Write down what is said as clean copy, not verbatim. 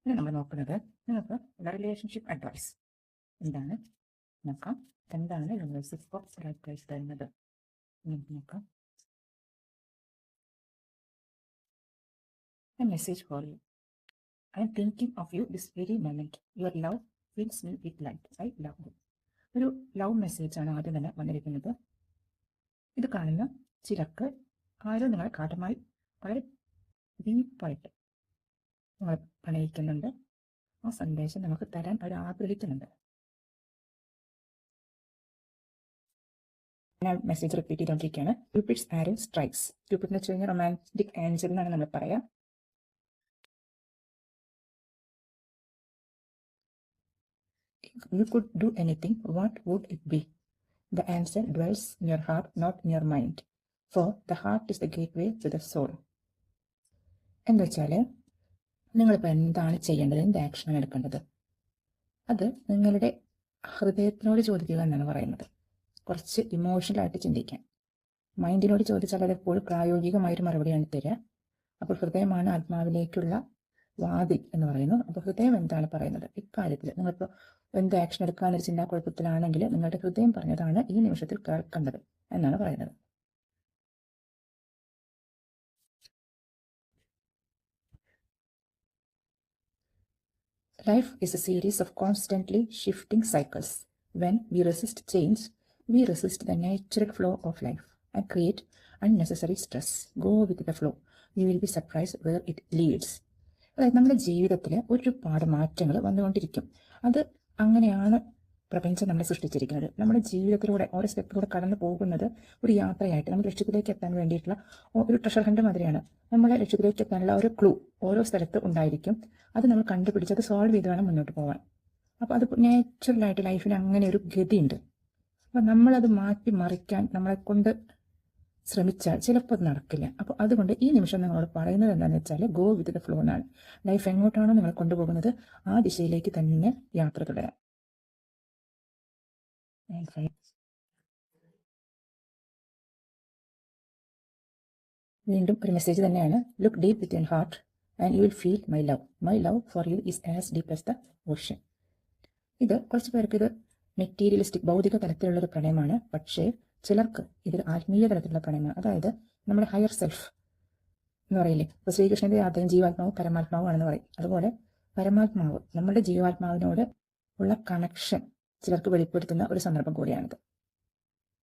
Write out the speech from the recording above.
ഇനി നമ്മൾ നോക്കുന്നത് നിങ്ങൾക്ക് റിലേഷൻഷിപ്പ് അഡ്വൈസ് എന്താണ് നോക്കാം. എന്താണ് യൂണിവേഴ്സിറ്റി ഓഫ് അഡ്വൈസ് തരുന്നത് നോക്കാം. A message for you. I am thinking of you this very moment. Your love fills me with light. I love you. ഒരു ലവ് മെസ്സേജാണ് ആദ്യം തന്നെ വന്നിരിക്കുന്നത്. ഇത് കാണുന്ന ചിലർക്ക് ആരോ നിങ്ങളെ കാഠമായി വളരെ ഡീപ്പായിട്ട് നിങ്ങൾ പ്രണയിക്കുന്നുണ്ട്. ആ സന്ദേശം നമുക്ക് തരാൻ അവർ ആഗ്രഹിക്കുന്നുണ്ട്. ഞാൻ മെസ്സേജ് റിപ്പീറ്റ് ചെയ്തുകൊണ്ടിരിക്കുകയാണ്. ക്യൂപിഡ്സ് ആരോ സ്ട്രൈക്സ്. ക്യൂപിഡ് എന്ന് വെച്ച് കഴിഞ്ഞാൽ റൊമാൻറ്റിക് ആഞ്ചൽ എന്നാണ് നമ്മൾ പറയാം. If you could do anything, what would it be? The answer dwells in your heart, not in your mind. For the heart is the gateway to the soul. എന്ന് വെച്ചാൽ നിങ്ങളിപ്പോൾ എന്താണ് ചെയ്യേണ്ടത്, എന്ത് ആക്ഷനാണ് എടുക്കേണ്ടത്, അത് നിങ്ങളുടെ ഹൃദയത്തിനോട് ചോദിക്കുക എന്നാണ് പറയുന്നത്. കുറച്ച് ഇമോഷണലായിട്ട് ചിന്തിക്കാൻ. മൈൻഡിനോട് ചോദിച്ചാൽ അത് എപ്പോഴും പ്രായോഗികമായൊരു മറുപടിയാണ് തരിക. അപ്പോൾ ഹൃദയമാണ് ആത്മാവിലേക്കുള്ള വാതിൽ എന്ന് പറയുന്നു. അപ്പോൾ ഹൃദയം എന്താണ് പറയുന്നത് ഇക്കാര്യത്തിൽ? നിങ്ങളിപ്പോൾ എന്ത് ആക്ഷൻ എടുക്കാനൊരു ചിന്താക്കുഴപ്പത്തിലാണെങ്കിൽ നിങ്ങളുടെ ഹൃദയം പറഞ്ഞതാണ് ഈ നിമിഷത്തിൽ കേൾക്കേണ്ടത് എന്നാണ് പറയുന്നത്. Life is a series of constantly shifting cycles. When we resist change, we resist the natural flow of life and create unnecessary stress. Go with the flow. You will be surprised where it leads. അതായത് നമ്മുടെ ജീവിതത്തിൽ ഒരുപാട് മാറ്റങ്ങൾ വന്നുകൊണ്ടിരിക്കും. അത് അങ്ങനെയാണ് പ്രപഞ്ചം നമ്മളെ സൃഷ്ടിച്ചിരിക്കുന്നത്. നമ്മുടെ ജീവിതത്തിലൂടെ ഓരോ സ്റ്റെപ്പിലൂടെ കടന്നു പോകുന്നത് ഒരു യാത്രയായിട്ട് നമ്മുടെ ലക്ഷ്യത്തിലേക്ക് എത്താൻ വേണ്ടിയിട്ടുള്ള ഒരു ട്രഷർ ഹണ്ട് മാതിരിയാണ്. നമ്മളെ ലക്ഷ്യത്തിലേക്ക് എത്താനുള്ള ഒരു ക്ലൂ ഓരോ സ്ഥലത്ത് ഉണ്ടായിരിക്കും. അത് നമ്മൾ കണ്ടുപിടിച്ച് അത് സോൾവ് ചെയ്ത് വേണം മുന്നോട്ട് പോകാൻ. അപ്പോൾ അത് നാച്ചുറലായിട്ട് ലൈഫിന് അങ്ങനെ ഒരു ഗതിയുണ്ട്. അപ്പോൾ നമ്മളത് മാറ്റി മറിക്കാൻ നമ്മളെ കൊണ്ട് ശ്രമിച്ചാൽ ചിലപ്പോൾ അത് നടക്കില്ല. അപ്പോൾ അതുകൊണ്ട് ഈ നിമിഷം നിങ്ങളോട് പറയുന്നത് എന്താണെന്ന് വെച്ചാൽ ഗോ വിത്ത് ദ ഫ്ലോ എന്നാണ്. ലൈഫ് എങ്ങോട്ടാണോ നിങ്ങൾ കൊണ്ടുപോകുന്നത് ആ ദിശയിലേക്ക് തന്നെ യാത്ര തുടരാം. വീണ്ടും ഒരു മെസ്സേജ് തന്നെയാണ്. Look deep with your heart and you will feel my love. My love for you is as deep as the ocean. ഇത് കുറച്ച് പേർക്ക് ഇത് മെറ്റീരിയലിസ്റ്റിക് ഭൗതിക തലത്തിലുള്ളൊരു പ്രണയമാണ്. പക്ഷേ ചിലർക്ക് ഇതൊരു ആത്മീയ തലത്തിലുള്ള പ്രണയമാണ്. അതായത് നമ്മുടെ ഹയർ സെൽഫ് എന്ന് പറയില്ലേ. ഇപ്പോൾ ശ്രീകൃഷ്ണന്റെ ആദ്യം ജീവാത്മാവ് പരമാത്മാവാണെന്ന് പറയും. അതുപോലെ പരമാത്മാവ് നമ്മുടെ ജീവാത്മാവിനോട് ഉള്ള കണക്ഷൻ ചിലർക്ക് വെളിപ്പെടുത്തുന്ന ഒരു സന്ദർഭം കൂടിയാണിത്.